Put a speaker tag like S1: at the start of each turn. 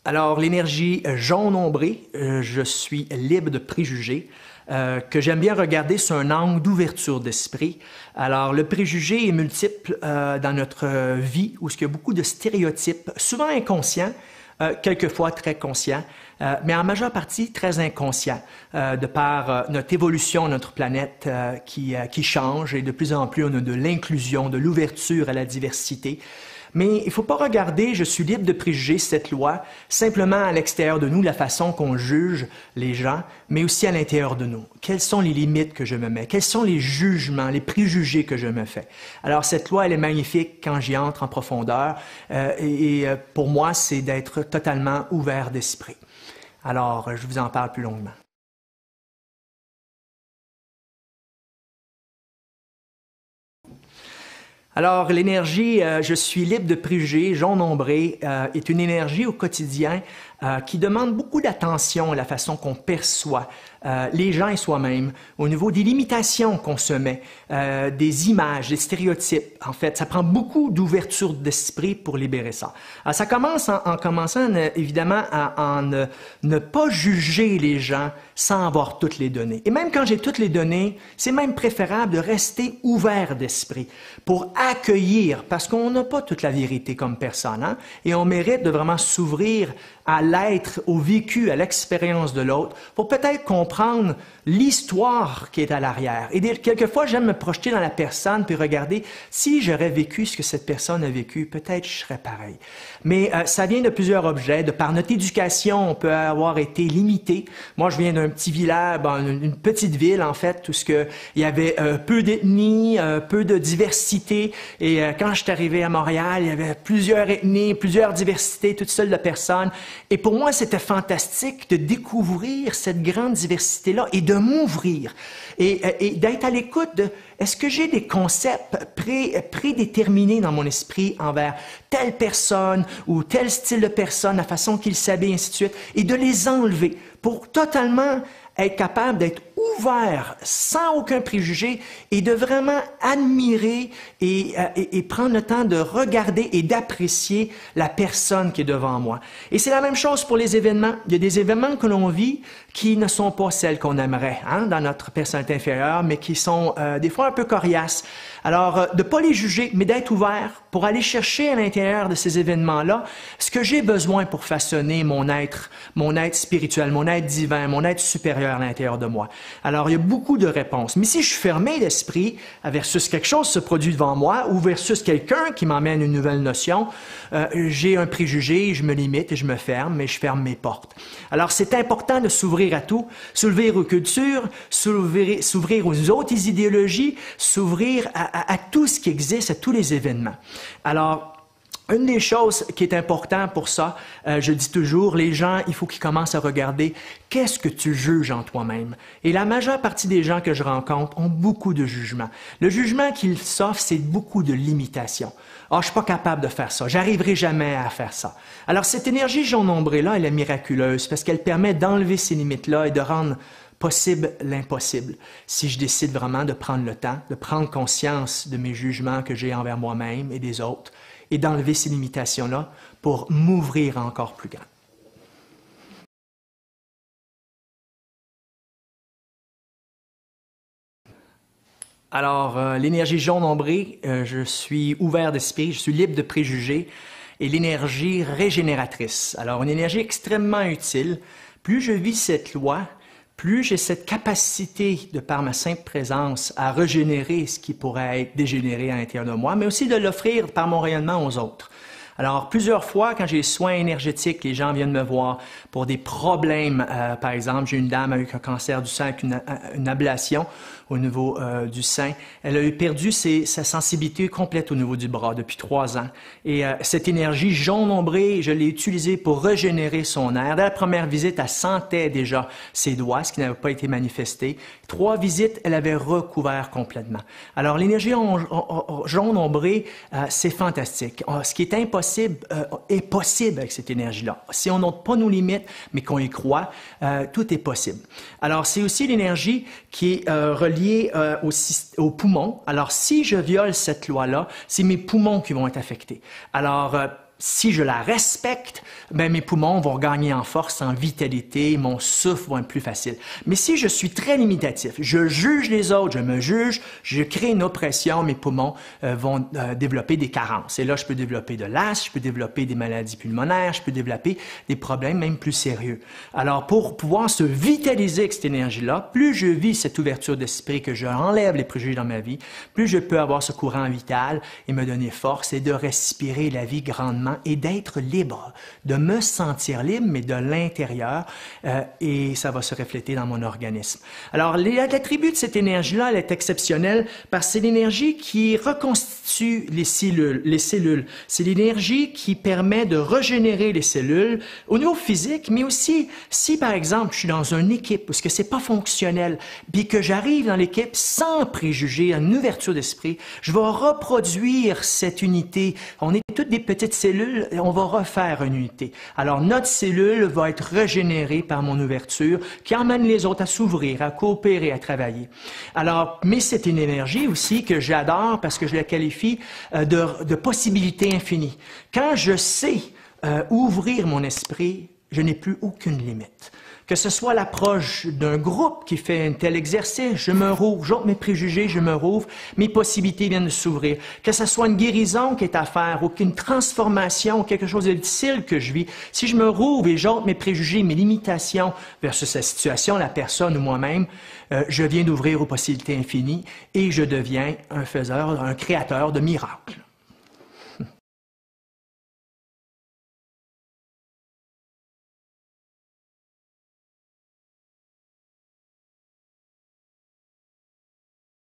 S1: Alors, l'énergie jaune ombrée, je suis libre de préjugés, que j'aime bien regarder sur un angle d'ouverture d'esprit. Alors, le préjugé est multiple dans notre vie, où il y a beaucoup de stéréotypes, souvent inconscients, quelquefois très conscients, mais en majeure partie très inconscients, de par notre évolution, notre planète qui change, et de plus en plus on a de l'inclusion, de l'ouverture à la diversité. Mais il ne faut pas regarder, je suis libre de préjuger cette loi, simplement à l'extérieur de nous, la façon qu'on juge les gens, mais aussi à l'intérieur de nous. Quelles sont les limites que je me mets? Quels sont les jugements, les préjugés que je me fais? Alors, cette loi, elle est magnifique quand j'y entre en profondeur, et pour moi, c'est d'être totalement ouvert d'esprit. Alors, je vous en parle plus longuement. Alors, l'énergie, je suis libre de préjugés, jaune ombré, est une énergie au quotidien qui demande beaucoup d'attention à la façon qu'on perçoit les gens et soi-même, au niveau des limitations qu'on se met, des images, des stéréotypes. En fait, ça prend beaucoup d'ouverture d'esprit pour libérer ça. Alors, ça commence en commençant, évidemment, à ne pas juger les gens sans avoir toutes les données. Et même quand j'ai toutes les données, c'est même préférable de rester ouvert d'esprit pour accueillir, parce qu'on n'a pas toute la vérité comme personne, hein? Et on mérite de vraiment s'ouvrir à l'être, au vécu, à l'expérience de l'autre, pour peut-être comprendre l'histoire qui est à l'arrière. Et quelquefois, j'aime me projeter dans la personne puis regarder si j'aurais vécu ce que cette personne a vécu, peut-être je serais pareil. Mais ça vient de plusieurs objets. De par notre éducation, on peut avoir été limité. Moi, je viens d'un petit village, une petite ville en fait, où il y avait peu d'ethnies, peu de diversité. Et quand je suis arrivé à Montréal, il y avait plusieurs ethnies, plusieurs diversités, toutes seules de personnes. Et pour moi, c'était fantastique de découvrir cette grande diversité-là et de m'ouvrir et d'être à l'écoute de est-ce que j'ai des concepts prédéterminés dans mon esprit envers telle personne ou tel style de personne, la façon qu'il s'habille, ainsi de suite, et de les enlever pour totalement être capable d'être ouvert, sans aucun préjugé, et de vraiment admirer et prendre le temps de regarder et d'apprécier la personne qui est devant moi. Et c'est la même chose pour les événements. Il y a des événements que l'on vit qui ne sont pas celles qu'on aimerait dans notre personnalité inférieure, mais qui sont des fois un peu coriaces. Alors, de ne pas les juger, mais d'être ouvert pour aller chercher à l'intérieur de ces événements-là ce que j'ai besoin pour façonner mon être spirituel, mon être divin, mon être supérieur à l'intérieur de moi. Alors, il y a beaucoup de réponses. Mais si je suis fermé d'esprit versus quelque chose se produit devant moi ou versus quelqu'un qui m'emmène une nouvelle notion, j'ai un préjugé, je me limite et je me ferme, mais je ferme mes portes. Alors, c'est important de s'ouvrir à tout, s'ouvrir aux cultures, s'ouvrir aux autres idéologies, s'ouvrir à tout ce qui existe, à tous les événements. Alors, une des choses qui est importante pour ça, je dis toujours, les gens, il faut qu'ils commencent à regarder qu'est-ce que tu juges en toi-même. Et la majeure partie des gens que je rencontre ont beaucoup de jugements. Le jugement qu'ils s'offrent, c'est beaucoup de limitations. Ah, je suis pas capable de faire ça, j'arriverai jamais à faire ça. Alors cette énergie jaune ombrée-là, elle est miraculeuse parce qu'elle permet d'enlever ces limites-là et de rendre possible l'impossible. Si je décide vraiment de prendre le temps, de prendre conscience de mes jugements que j'ai envers moi-même et des autres, et d'enlever ces limitations-là pour m'ouvrir encore plus grand. Alors, l'énergie jaune ombrée, je suis ouvert d'esprit, je suis libre de préjugés, et l'énergie régénératrice. Alors, une énergie extrêmement utile. Plus je vis cette loi, plus j'ai cette capacité, de par ma simple présence, à régénérer ce qui pourrait être dégénéré à l'intérieur de moi, mais aussi de l'offrir par mon rayonnement aux autres. Alors, plusieurs fois, quand j'ai des soins énergétiques, les gens viennent me voir pour des problèmes. Par exemple, j'ai une dame avec un cancer du sein avec une ablation au niveau du sein. Elle a perdu sa sensibilité complète au niveau du bras depuis 3 ans. Et cette énergie jaune ombrée, je l'ai utilisée pour régénérer son air. Dès la première visite, elle sentait déjà ses doigts, ce qui n'avait pas été manifesté. 3 visites, elle avait recouvert complètement. Alors, l'énergie jaune ombrée, c'est fantastique. Ce qui est impossible est possible avec cette énergie-là. Si on n'ôte pas nos limites, mais qu'on y croit, tout est possible. Alors, c'est aussi l'énergie qui est reliée aux poumons. Alors, si je viole cette loi-là, c'est mes poumons qui vont être affectés. Alors, si je la respecte, ben mes poumons vont gagner en force, en vitalité, mon souffle va être plus facile. Mais si je suis très limitatif, je juge les autres, je me juge, je crée une oppression, mes poumons vont développer des carences. Et là, je peux développer de l'asthme, je peux développer des maladies pulmonaires, je peux développer des problèmes même plus sérieux. Alors, pour pouvoir se vitaliser avec cette énergie-là, plus je vis cette ouverture d'esprit, que je enlève les préjugés dans ma vie, plus je peux avoir ce courant vital et me donner force et de respirer la vie grandement et d'être libre, de me sentir libre, mais de l'intérieur, et ça va se refléter dans mon organisme. Alors, l'attribut de cette énergie-là, elle est exceptionnelle parce que c'est l'énergie qui reconstitue les cellules. C'est l'énergie qui permet de régénérer les cellules au niveau physique, mais aussi si, par exemple, je suis dans une équipe où ce que c'est pas fonctionnel, puis que j'arrive dans l'équipe sans préjugés, une ouverture d'esprit, je vais reproduire cette unité. On est toutes des petites cellules et on va refaire une unité. Alors, notre cellule va être régénérée par mon ouverture qui emmène les autres à s'ouvrir, à coopérer, à travailler. Alors, mais c'est une énergie aussi que j'adore parce que je la qualifie de possibilités infinies. Quand je sais ouvrir mon esprit, je n'ai plus aucune limite. Que ce soit l'approche d'un groupe qui fait un tel exercice, je me rouvre, j'ôte mes préjugés, je me rouvre, mes possibilités viennent de s'ouvrir. Que ce soit une guérison qui est à faire, ou qu'une transformation, quelque chose de difficile que je vis, si je me rouvre et j'ôte mes préjugés, mes limitations versus la situation, la personne ou moi-même, je viens d'ouvrir aux possibilités infinies et je deviens un faiseur, un créateur de miracles.